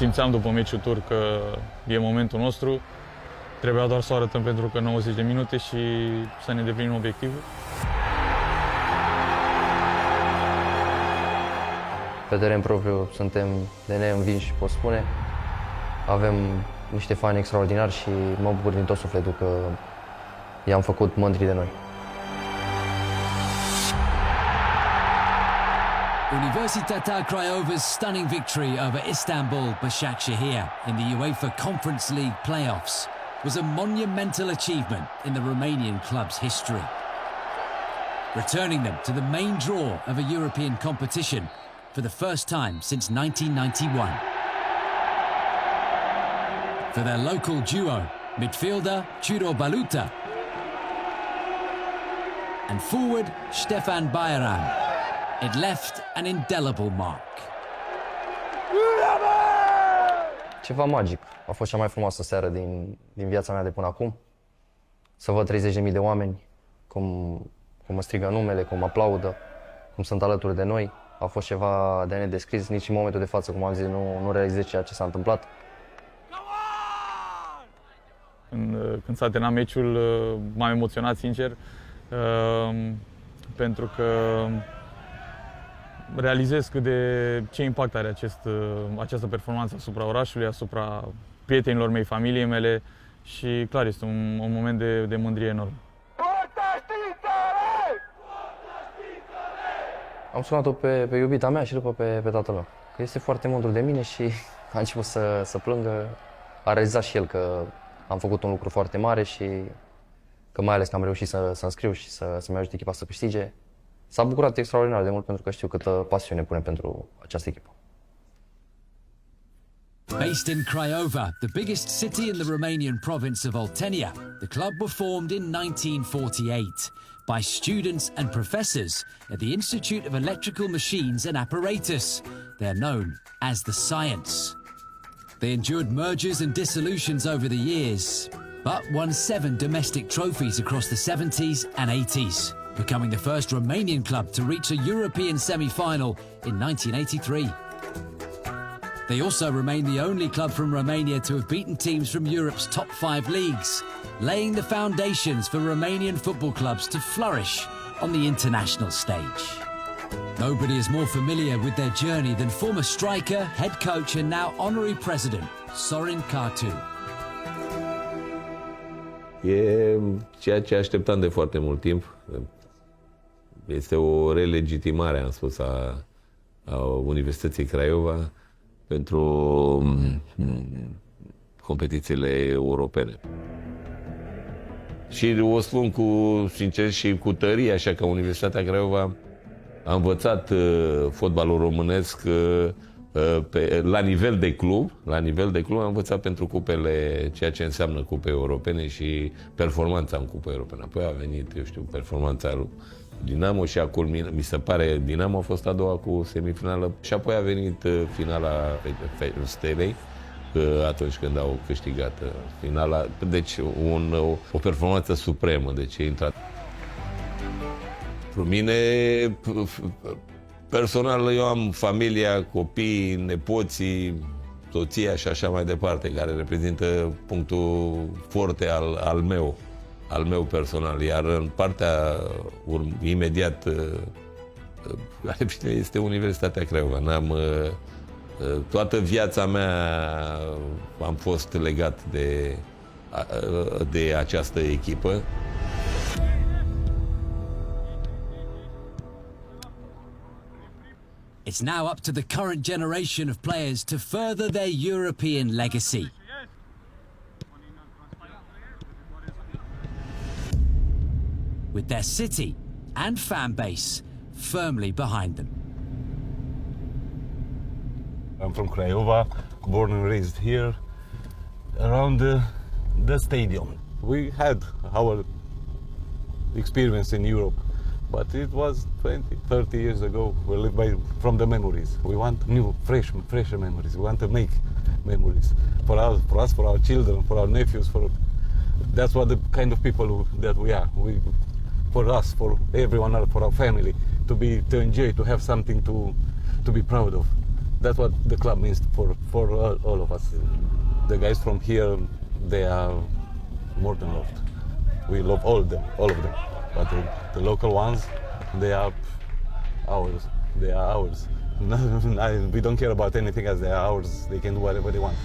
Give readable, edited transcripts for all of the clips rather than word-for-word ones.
simțeam după meciul tur că e momentul nostru. Trebuia doar să o arătăm pentru că 90 de minute și să ne îndeplinim obiectivul. Pe teren propriu suntem de neînvinși, pot spune. Avem niște fani extraordinari și mă bucur din tot sufletul că i-am făcut mândri de noi. Universitatea Craiova's stunning victory over İstanbul Başakşehir in the UEFA Conference League playoffs was a monumental achievement in the Romanian club's history, returning them to the main draw of a European competition for the first time since 1991. For their local duo, midfielder Baiaram and forward Stefan Baiaram, it left an indelible mark. Ceva magic. A fost cea mai frumoasă seară din viața mea de până acum. Să văd 30.000 de oameni, cum mă strigă numele, cum mă aplaudă, cum sunt alături de noi. A fost ceva de nedescris, nici în momentul de față, cum am zis, nu realizez ceea ce s-a întâmplat. Când s-a terminat meciul, m-am emoționat, sincer, pentru că realizez ce impact are această performanță asupra orașului, asupra prietenilor mei, familiei mele și, clar, este un moment de mândrie enorm. Am sunat-o pe iubita mea și după pe tatăl meu, că este foarte mândru de mine și a început să plângă. A realizat și el că am făcut un lucru foarte mare și că mai ales că am reușit să înscriu și să-mi ajut echipa să câștige. S-a bucurat extraordinar de mult pentru că știu câtă pasiune pune pentru această echipă. Based in Craiova, the biggest city in the Romanian province of Oltenia, the club were formed in 1948 by students and professors at the Institute of Electrical Machines and Apparatus. They are known as the Science. They endured mergers and dissolutions over the years, but won 7 domestic trophies across the 70s and 80s, becoming the first Romanian club to reach a European semi-final in 1983. They also remain the only club from Romania to have beaten teams from Europe's top 5 leagues, laying the foundations for Romanian football clubs to flourish on the international stage. Nobody is more familiar with their journey than former striker, head coach and now honorary president, Florin Costea. E ceea ce așteptam de foarte mult timp. Este o relegitimare, am spus, a Universității Craiova pentru competițiile europene. Și o spun sincer și cu tărie, așa că Universitatea Craiova a învățat fotbalul românesc la nivel de club. La nivel de club am învățat pentru cupele, ceea ce înseamnă cupe europene și performanța în cupe europene. Apoi a venit, eu știu, performanța lui Dinamo și a culminat, mi se pare, Dinamo a fost a doua cu semifinală și apoi a venit finala Stelei atunci când au câștigat finala. Deci o performanță supremă, deci e intrat. Pentru mine, personal, eu am familia, copii, nepoții, soția și așa mai departe, care reprezintă punctul forte al meu personal. Iar în partea imediat care este Universitatea Craiova. Toată viața mea am fost legat de această echipă. It's now up to the current generation of players to further their European legacy. With their city and fan base firmly behind them. I'm from Craiova, born and raised here, around the stadium. We had our experience in Europe, but it was 20, 30 years ago. We live from the memories. We want new, fresher memories. We want to make memories for us, for our children, for our nephews. That's what the kind of people that we are. For us, for everyone else, for our family, to enjoy, to have something to be proud of. that's what the club means for all of us. The guys from here, they are more than loved. We love all of them, but the local ones, they are ours. They are ours. We don't care about anything else. They are ours. They can do whatever they want.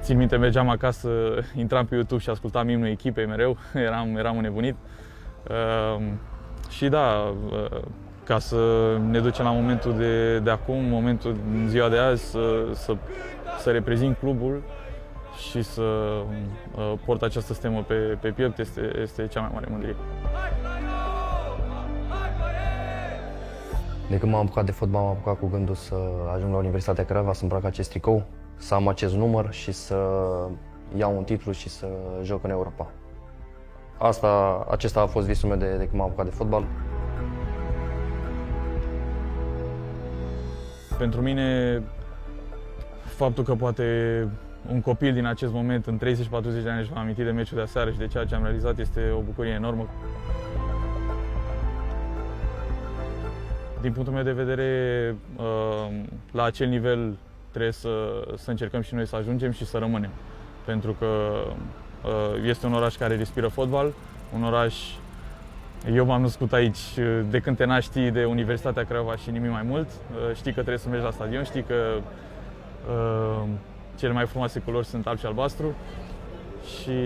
Țin minte, mergeam acasă, intram pe YouTube și ascultam imnul echipei mereu, eram înnebunit. Și da, ca să ne ducem la momentul de acum, momentul în ziua de azi, să reprezint clubul și să port această stemă pe piept este cea mai mare mândrie. De când m-am apucat de fotbal, m-am apucat cu gândul să ajung la Universitatea Craiova, să îmbrac acest tricou, să am acest număr și să iau un titlu și să joc în Europa. Acesta a fost visul meu de când m-am apucat de fotbal. Pentru mine, faptul că poate un copil din acest moment, în 30-40 de ani, își va aminti de meciul de aseară și de ceea ce am realizat, este o bucurie enormă. Din punctul meu de vedere, la acel nivel trebuie să încercăm și noi să ajungem și să rămânem. Pentru că este un oraș care respiră fotbal, un oraș. Eu m-am născut aici, de când te naști știi de Universitatea Craiova și nimic mai mult. Știi că trebuie să mergi la stadion, știi că cele mai frumoase culori sunt alb și albastru. Și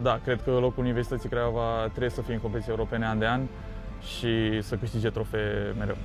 da, cred că locul Universității Craiova trebuie să fie în competiții europene an de an și să câștige trofee mereu.